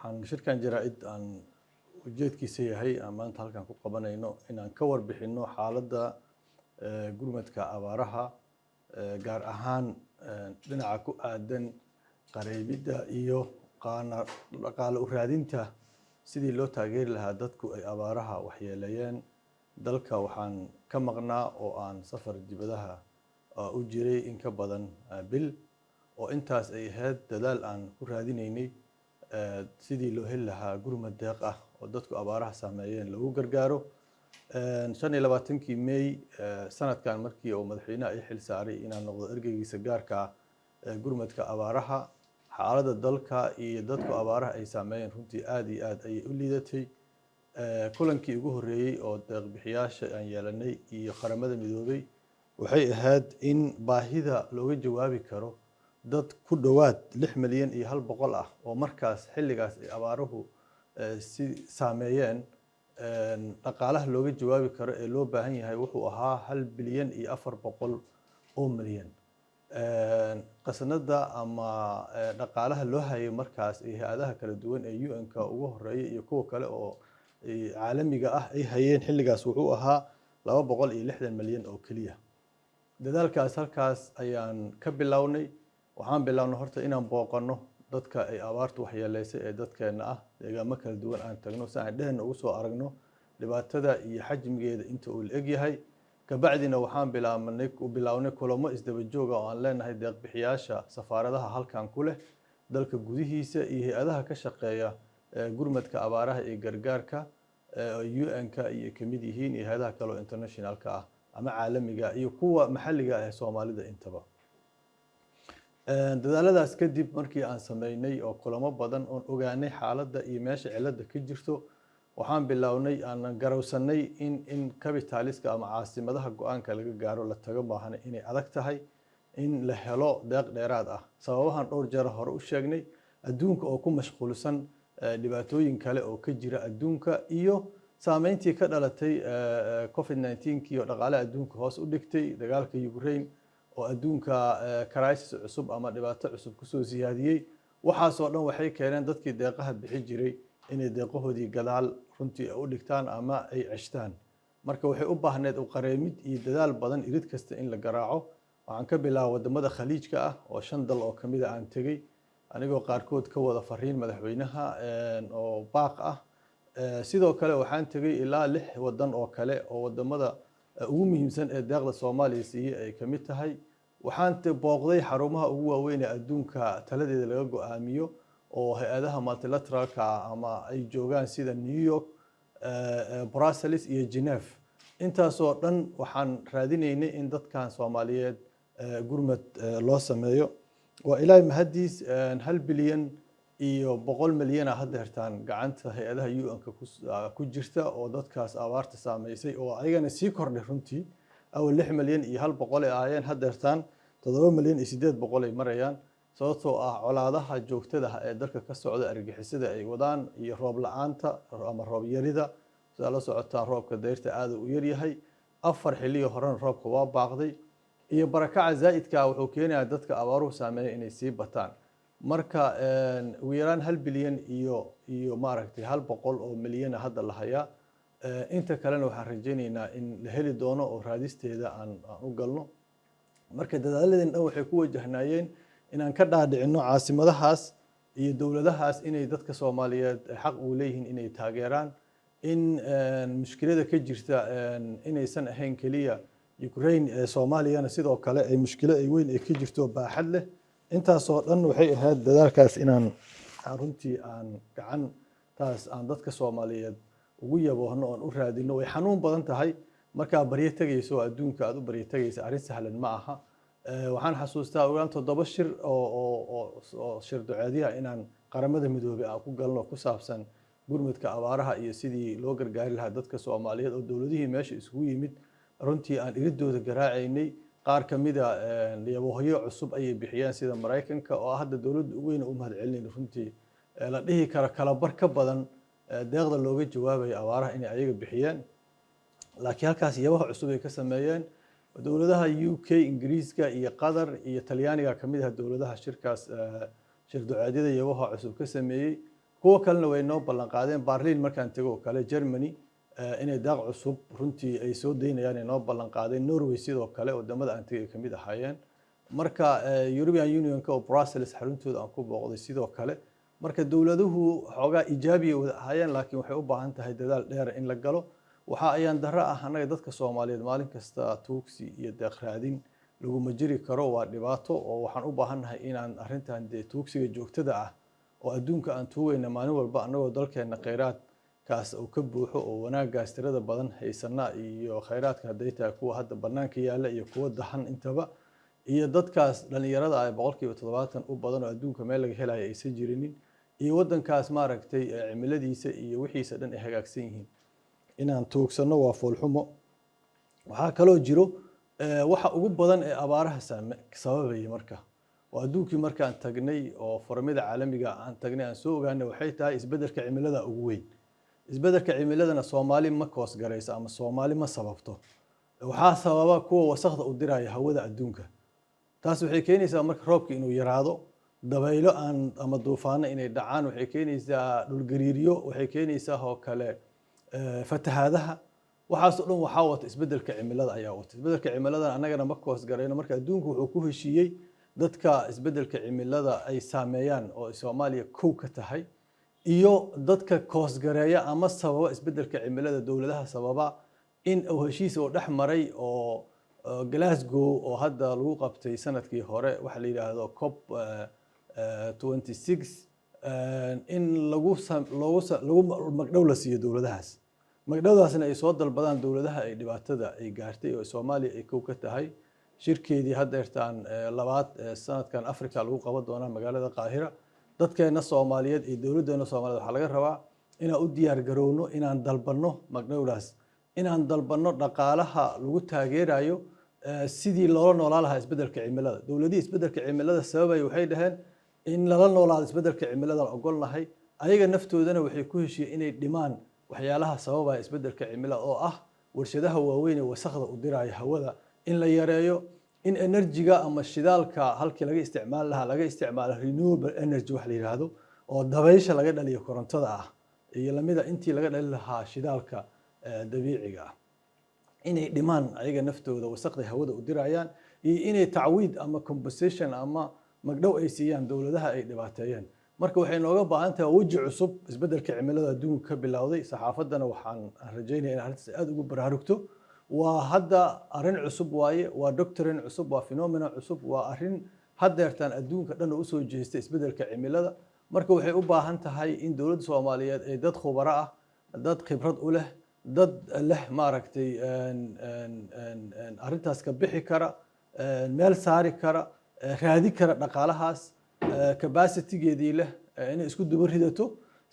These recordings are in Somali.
waxaan shirkan jaraa'id aan ujeedkiisa yahay aan maanta halkan ku qabanayno inaan ka warbixino xaaladda gurmadka abaaraha gaar ahaan dhinaca ku aadan qareebidda iyo dhaqaale u raadinta sidii loo taageeri lahaa dadku ay abaaraha waxyeeleeyeen. dalka waxaan ka maqnaa oo aan safar dibadaha u jiray in ka badan bil oo intaas ay ahayd dadaal aan ku raadinaynay sidii loo heli lahaa gurmad deeq ah oo dadku abaaraha saameeyeen lagu gargaaro. 25 May sanadkan markii uu madaxweynaha ay xil saaray inaan noqdo ergeygiisa gaarka ah gurmadka abaaraha, xaaladda dalka iyo dadku abaaraha ay saameeyeen runtii aad iyo aad ayay u liidatay. kulankii ugu horeeyay oo deeq bixiyaasha aan yeelanay iyo qaramada midoobay waxay ahayd in baahida looga jawaabi karo dad ku dhowaad 6 milyan iyo 100 ah oo markaas xilligaas ay abaaruhu si saameeyeen. dhaqaalaha looga jawaabi karo ee loo baahan yahay wuxuu ahaa 1 bilyan iyo 400 oo milyan. qasnada ama dhaqaalaha loo hayay markaas ee hay'adaha kala duwan ee UN-ka ugu horeeyay iyo kuwa kale oo caalamiga ah ay hayeen xilligaas wuxuu ahaa 260 milyan oo kaliya. dadaalkaas halkaas ayaan ka bilownay. waxaan bilownay horta inaan booqano dadka ay abaartu waxyeeleysay ee dadkeena ah, deegaamo kala duwan aan tagno si aan dheena ugu soo aragno dhibaatada iyo xajmigeeda inta uu leeg yahay. kabacdina waxaan bilownay kulamo isdaba joog ah oo aan leenahay deeq bixiyaasha safaaradaha halkan ku leh dalka gudihiisa iyo hay'adaha ka shaqeeya gurmadka abaaraha ee gargaarka UN-ka iyo kamid yihiin iyo hay'adaha kale oo internationalka ah ama caalamiga iyo kuwa maxalliga ah ee Soomaalida intaba. dadaaladaas kadib markii aan sameynay oo kulamo badan oo ogaanay xaaladda iyo meesha cilada ka jirto, waxaan bilownay aan garowsanay in capitaliska ama caasimadaha go'aanka laga gaaro la tago maahan inay adag tahay in la helo deeq dheeraad ah. sababahan dhowr jeer hore u sheegnay, adduunka oo ku mashquulsan dhibaatooyin kale oo ka jira adduunka iyo saameyntii ka dhalatay COVID-19 iyo dhaqaalaha adduunka hoos u dhigtay dagaalka Ukraine oo adduunka crisis cusub ama dhibaato cusub ku soo siyaadiyay. waxaas oo dhan waxay keeneen dadkii deeqaha bixi jiray inay deeqahoodii gadaal runtii u dhigtaan ama ay ceshtaan. marka waxay u baahneed u qareemid iyo dadaal badan irid kasta in la garaaco. waxaan ka bilaabay wadamada khaliijka ah oo 5 dal oo kamid ah aan tagay anigoo qaarkood ka wada fariin madaxweynaha oo baaq ah. sidoo kale waxaan tagay ilaa 6 wadan oo kale oo wadamada ugu muhiimsan ee deeqda Soomaaliya siiyay ay kamid tahay. waxaan booqday xarumaha ugu waaweyn ee adduunka taladeeda laga go'aamiyo oo hay'adaha multilateralka ama ay joogaan sida New York, Brussels iyo Geneva. intaas oo dhan waxaan raadinaynay in dadkan Soomaaliyeed gurmad loo sameeyo. waa ilaahay mahadiis 1 bilyan iyo 100 milyan hadda hertaan gacanta hay'adaha UN-ka ku jirta oo dadkaas abaarta saameysay oo ayagana sii kordhay runtii. awal 6 milyan iyo 100 ay ahaayeen hadda hertaan 7 milyan iyo 800 ay marayaan sababtoo ah colaadaha joogtada ah ee dalka ka socda argagixisada ay wadaan iyo roob la'aanta ama roob yarida. sida la socotaan roobka dayrta aad u yar yahay, 4 xilliyo horena roobka waa baaqday iyo barakaca zaa'idka wuxuu keenayaa dadka abaaruhu saameeyay inay sii bataan. marka ugu yaraan 1 bilyan iyo maaragtay 100 oo milyan hadda la hayaa. inta kalena waxaan rajaynaynaa in la heli doono oo raadisteeda aan u galno. marka dadaaladeen dhan waxay ku wajahnaayeen inaan ka dhaadhicino caasimadahaas iyo dowladahaas inay dadka Soomaaliyeed xaq u leeyihiin inay taageeraan, in mushkilada ka jirta inaysan ahayn kaliya Ukraine ee Soomaaliyana sidoo kale ay mushkilo ay weyn ay ka jirto baaxad leh. intaas oo dhan waxay ahayd dadaalkaas inaan runtii aan gacan taas aan dadka Soomaaliyeed ugu yaboohno oo u raadino. way xanuun badan tahay marka bariye tagayso adduunka aad u bariye tagayso arrin sahlan ma aha. waxaan xasuustaa ogaan 7 shir oo shir ducaadiyaha inaan qaramada midoobay aan ku galno ku saabsan gurmadka abaaraha iyo sidii loo gargaari lahaa dadka Soomaaliyeed oo dawladihii meesha isugu yimid runtii aan iridooda garaacaynay. qaar kamid ah yaboohyo cusub ayay bixiyeen sida Mareykanka oo hadda dawladda ugu weyn u mahadcelinayna runtii la dhihi karo kala bar ka badan deeqda looga jawaabayo abaaraha inay ayaga bixiyeen. laakiin halkaas yabaha cusub ay ka sameeyeen dawladaha UK, Ingiriiska iyo Qatar iyo Talyaaniga kamid ah dawladaha shirkaas shir ducaadiyada yabaha cusub ka sameeyay. kuwa kalena way noo ballan qaadeen Berlin markaan tago kale Germany inay daaq cusub runtii ay soo deynayaan inay noo ballan qaadeen Norway sidoo kale wadamada aan tagay kamid ahaayeen marka European Union ka oo Brussels xaruntooda aan ku booqday sidoo kale marka dawladuhu xoogaa ijaabiye wada ahaayeen laakiin waxay u baahan tahay dadaal dheer in la galo waxa ayaan darro ah anaga dadka Soomaaliyeed maalin kasta tuugsi iyo deeq raadin lagu majiri karo waa dhibaato oo waxaan u baahanahay inaan arrintan tuugsiga joogtada ah oo adduunka aan tuugayna maalin walba anagoo dalkeena kheyraad kaas oo ka buuxo oo wanaagaas tirada badan haysana iyo kheyraadka haday tahay kuwa hadda banaanka yaala iyo kuwa dahan intaba iyo dadkaas dhalinyarada ay 70% u badan oo adduunka meel laga helayo aysan jirinin iyo wadankaas maaragtay cimiladiisa iyo wixiisa dhan ay hagaagsan yihiin inaan tuugsano waa foolxumo waxa kale oo jiro waxa ugu badan ee abaaraha sababay marka oo adduunkii markaan tagnay oo farmada caalamiga aan tagnay aan soo ogaanay waxay tahay isbedelka cimilada ugu weyn isbedelka cimiladana Soomaali ma koos garaysa ama Soomaali ma sababto waxa sababa kuwa wasaqda u diraya hawada adduunka taas waxay keenaysaa marka roobka inuu yaraado dabaylo aan ama duufaano inay dhacaan waxay keenaysaa dhul gariiriyo waxay keenaysaa oo kale fatahaadaha waxaas oo dhan waxa wata isbedelka cimilada ayaa wata isbedelka cimilada anagana ma koos garayno marka adduunku wuxuu ku heshiiyay dadka isbedelka cimilada ay saameeyaan oo Soomaaliya kow ka tahay iyo dadka koos gareeya ama sababa isbedelka cimilada dawladaha sababa in uu heshiis oo dhaxmaray oo Glasgow oo hadda lagu qabtay sanadkii hore waxa la yiraahdo COP 26 in lagu magdhow la siiyo dawladahaas magdhowdaasna ay soo dalbadaan dawladaha ay dhibaatada ay gaartay oo Soomaaliya ay kow ka tahay shirkeedii haddeertaan labaad sanadkan Afrika lagu qaban doona magaalada Qaahira dadkeena Soomaaliyeed iyo dawladdeena Soomaaliyeed waxa laga rabaa inaan u diyaar garowno inaan dalbano magdhowdaas inaan dalbano dhaqaalaha lagu taageerayo sidii loo noolaan lahaa isbedelka cimilada dawladii isbedelka cimilada sababay waxay dhaheen in la noolaado isbedelka cimilada ogolnahay ayaga naftoodana waxay ku heshiiyeen inay dhimaan waxyaalaha sababaya isbedelka cimilada oo ah warshadaha waaweyn ee wasaqda u diraya hawada in la yareeyo in energy-ga ama shidaalka halkii laga isticmaal lahaa laga isticmaalo renewable energy wax la yiraahdo oo dabaysha laga dhaliyo korontada ah iyo lamida intii laga dhalin lahaa shidaalka dabiiciga ah inay dhimaan ayaga naftooda wasaqda hawada u dirayaan iyo inay tacwiid ama compensation ama magdhow ay siiyaan dawladaha ay dhibaateeyeen marka waxay nooga baahan tahay waji cusub isbedelka cimilada adduunka ka bilowday saxaafadana waxaan rajaynayaa in arrintaas aad ugu baraarugto waa hadda arrin cusub waaye waa doctrine cusub waa phenomenon cusub waa arrin haddeertaan adduunka dhan u soo jeestay isbedelka cimilada marka waxay u baahan tahay in dawladda Soomaaliyeed ay dad khubaro ah dad khibrad u leh dad leh maaragtay arrintaas ka bixi kara meel saari kara raadi kara dhaqaalahaas capacity-geedii leh inay isku duba ridato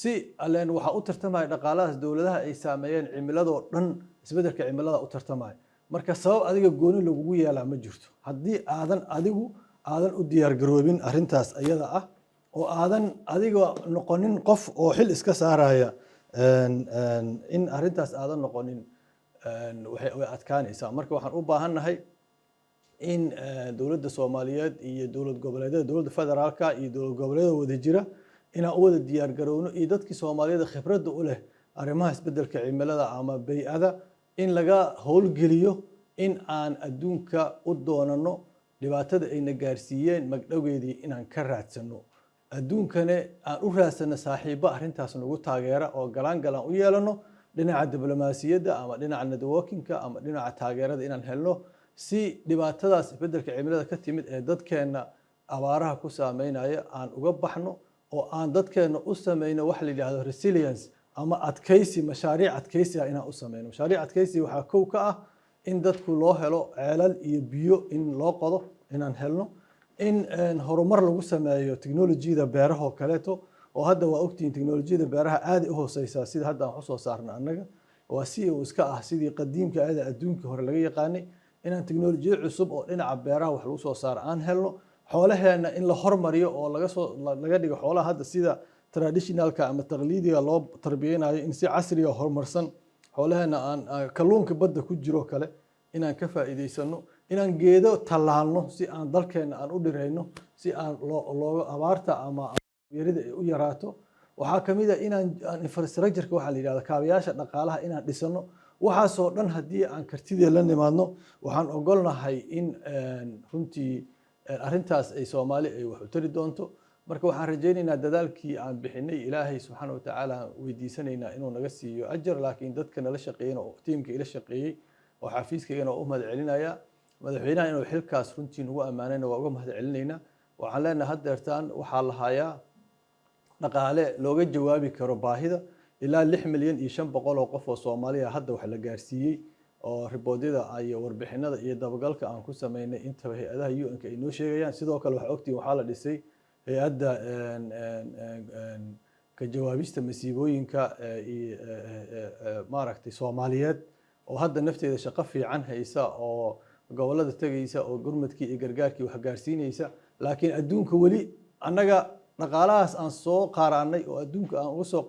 si aleen waxa u tartamay dhaqaalahaas dawladaha ay saameeyeen cimiladoo dhan isbedelka cimilada u tartamay marka sabab adiga gooni lagu yeelaa ma jirto haddii adigu aadan u diyaar garoobin arrintaas ayada ah oo aadan adiga noqonin qof oo xil iska saaraya in arrintaas aadan noqonin way adkaanaysaa marka waxaan u baahanahay in dawladda Soomaaliyeed iyo dawlad goboleedyada dawladda federaalka iyo dawlad goboleedyada wada jira inaan u wada diyaar garowno iyo dadkii Soomaaliyeed khibradda u leh arrimaha isbedelka cimilada ama bay'ada in laga howlgeliyo in aan adduunka u doonano dhibaatada ayna gaarsiiyeen magdhowgeedii inaan ka raadsano adduunkana aan u raadsano saaxiibo arrintaas nagu taageera oo galaan u yeelano dhinaca diblomaasiyadda ama dhinaca networking-ka ama dhinaca taageerada inaan helno si dhibaatadaas isbedelka cimilada ka timid ee dadkeena abaaraha ku saameynaya aan uga baxno oo aan dadkeena u sameeyno wax la yiraahdo resilience ama adkaysi mashaariic adkaysi inaan u sameeyno mashaariic adkaysi waxa kow ka ah in dadku loo helo ceelal iyo biyo in loo qodo inaan helno in horumar lagu sameeyo teknolojiyada beeraha oo kaleeto oo hadda waa ogtiin teknolojiyada beeraha aad u hooseysa sida hadda aan soo saarno annaga waa si uu iska ah sidii qadiimka aad adduunka hore laga yaqaanay inaan teknolojiyad cusub oo dhinaca beeraha wax lagu soo saaro aan helno xoolaheena in la hormariyo oo laga dhigo xoolaha hadda sida traditionalka ama taqliidiga loo tarbiyeynayo in si casri ah horumarsan xoolaheena aan kalluunka badda ku jiro kale inaan ka faa'iideysano inaan geedo talaalno si aan dalkeena aan u dhireyno si aan looga abaarta ama yarida u yaraato waxaa ka mid ah inaan infrastructure-ka waxaa la yidhahda kaabayaasha dhaqaalaha inaan dhisano. waxaasoo dhan haddii aan kartidee la nimaadno waxaan ogolnahay in runtii arrintaas ay Soomaali ay wax u tari doonto. marka waxaan rajaynaynaa dadaalkii aan bixinay ilaahay subxaanahu wa tacaala weydiisanaynaa inuu naga siiyo ajar, laakiin dadka nala shaqeeyana oo tiimka ila shaqeeyey oo xafiiskaygana waa u mahad celinaya. madaxweynaha inuu xilkaas runtii nagu ammaanayna waa uga mahad celinaynaa. waxaan leenahay haddeertaan waxaa la hayaa dhaqaale looga jawaabi karo baahida ilaa 6,500,000 oo qof oo Soomaaliya hadda wax la gaarsiiyey oo riboodyada iyo warbixinada iyo dabagalka aan ku sameynay intaba hay'adaha UN-ka ay noo sheegayaan. sidoo kale waxaa ogtiin waxaa la dhisay hay'adda ka jawaabista masiibooyinka maaragtay Soomaaliyeed oo hadda nafteeda shaqo fiican haysa oo gobolada tagaysa oo gurmadkii iyo gargaarkii wax gaarsiinaysa. laakiin adduunka weli annaga dhaqaalahaas aan soo qaaraanay oo adduunka aan uga soo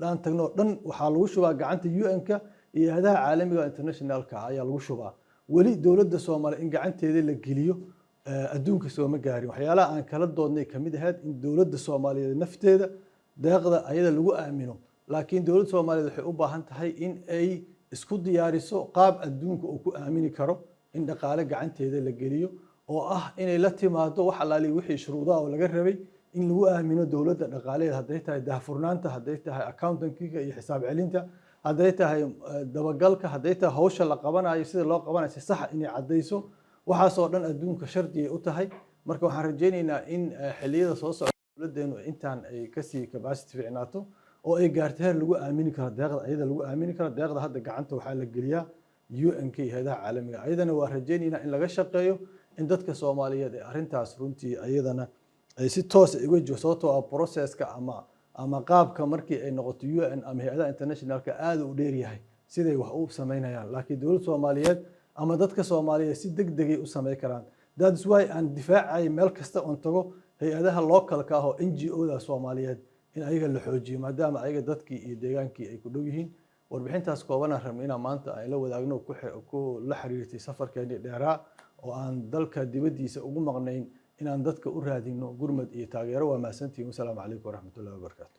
dhaan tagno dhan waxaa lagu shubaa gacanta UN-ka iyo hay'adaha caalamiga internationalka ayaa lagu shubaa. weli dowladda Soomaaliya in gacanteeda la geliyo adduunka sooma gaarin. waxyaalaha aan kala doodnay ka mid ahayd in dowladda Soomaaliyeed nafteeda deeqda ayada lagu aamino, laakiin dowladda Soomaaliyeed waxay u baahan tahay in ay isku diyaariso qaab adduunka uu ku aamini karo in dhaqaale gacanteeda la geliyo oo ah inay la timaado wax alaali wixii shuruudaha oo laga rabay in lagu aamino dowladda dhaqaaleed, hadday tahay daahfurnaanta, hadday tahay accountankiga iyo xisaab celinta, hadday tahay dabagalka, hadday tahay hawsha la qabanayo sida loo qabanayo si sax inay caddayso. waxaasoo dhan adduunka shardi ay u tahay. marka waxaan rajaynaynaa in xilliyada soo socda dowladdeenu intaan ay kasii capacity fiicnaato oo ay gaarto heer lagu aamini karo deeqda ayada lagu aamini karo. deeqda hadda gacanta waxaa la geliyaa UN-ka iyo hay'adaha caalamiga. ayadana waa rajaynaynaa in laga shaqeeyo in dadka Soomaaliyeed ee arrintaas runtii ayadana ay si toos ah uga jirto sababtoo ah processka ama qaabka markii ay noqoto UN ama hay'adaha internationalka aad u dheer yahay siday wax u sameynayaan. laakiin dowladda Soomaaliyeed ama dadka Soomaaliyeed si degdeg ah u sameyn karaan. that's why aan difaacay meel kasta oo tago hay'adaha localka ah oo NGO-da Soomaaliyeed in ayaga la xoojiyo maadaama ayaga dadkii iyo deegaankii ay ku dhow yihiin. warbixintaas kooban aan rabnay inaan maanta ay la wadaagno ku la xiriirtay safarkeennii dheeraa oo aan dalka dibaddiisa ugu maqnayn inaan dadka u raadino gurmad iyo taageero. waa mahadsantihiin. wasalaamu calaykum waraxmatullahi wabarakaatu.